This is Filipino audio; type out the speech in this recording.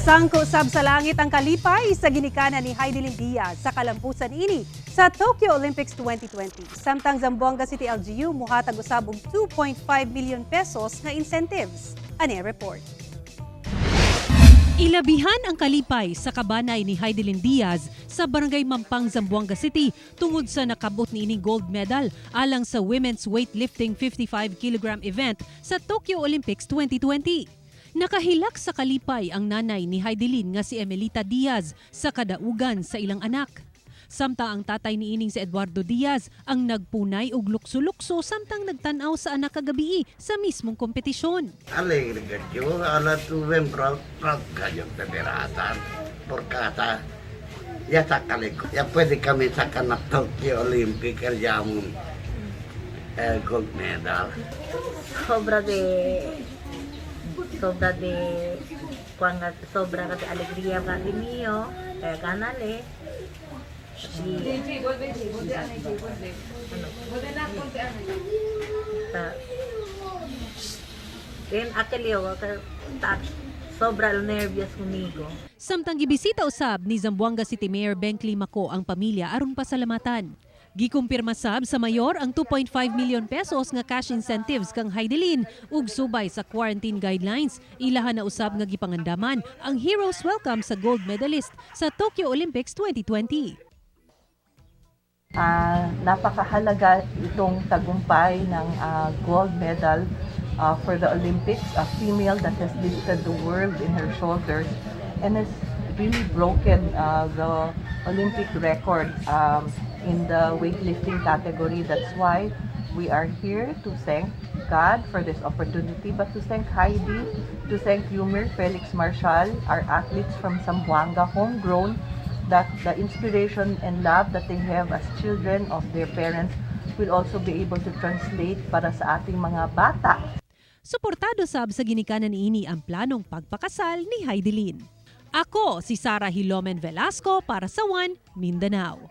Sangko sab sa langit ang kalipay sa ginikanan ni Heidelin Diaz sa kalampusan ini sa Tokyo Olympics 2020. Samtang Zamboanga City LGU muhatag usab og 2.5 million pesos nga incentives. Ani report. Ilabihan ang kalipay sa kabanay ni Heidelin Diaz sa Barangay Mampang, Zamboanga City tungod sa nakabot niining gold medal alang sa women's weightlifting 55 kg event sa Tokyo Olympics 2020. Nakahilak sa kalipay ang nanay ni Heidelin nga si Emelita Diaz sa kadaugan sa ilang anak. Samtang ang tatay niining si Eduardo Diaz ang nagpunay og lukso-lukso samtang nagtanaw sa anak kagabi sa mismong kompetisyon. Alegre que yo ahora tuve en proud kayo de deratan por casa. Ya sácale, ya puede kami sacar na Tokyo Olympic el gold medal. Sobra de alegría para mío, ganale. Sobra nervyos kumigo. Samtang gibisita usab ni Zamboanga City Mayor Benkley Maco ang pamilya aron pasalamatan. Gikumpirma sab sa mayor ang 2.5 million pesos nga cash incentives kang Heidelin ug subay sa quarantine guidelines. Ilahan na usab nga gipangandaman ang hero's welcome sa gold medalist sa Tokyo Olympics 2020. Napakahalaga itong tagumpay ng gold medal for the Olympics, a female that has lifted the world in her shoulders and has really broken the Olympic record in the weightlifting category. That's why we are here to thank God for this opportunity, but to thank Heidi, to thank Yumer, Felix Marshall, our athletes from Zamboanga, homegrown, that the inspiration and love that they have as children of their parents will also be able to translate para sa ating mga bata. Suportado sab sa ginikanan ini ang planong pagpakasal ni Heidelin. Ako si Sarah Hilomen Velasco para sa One Mindanao.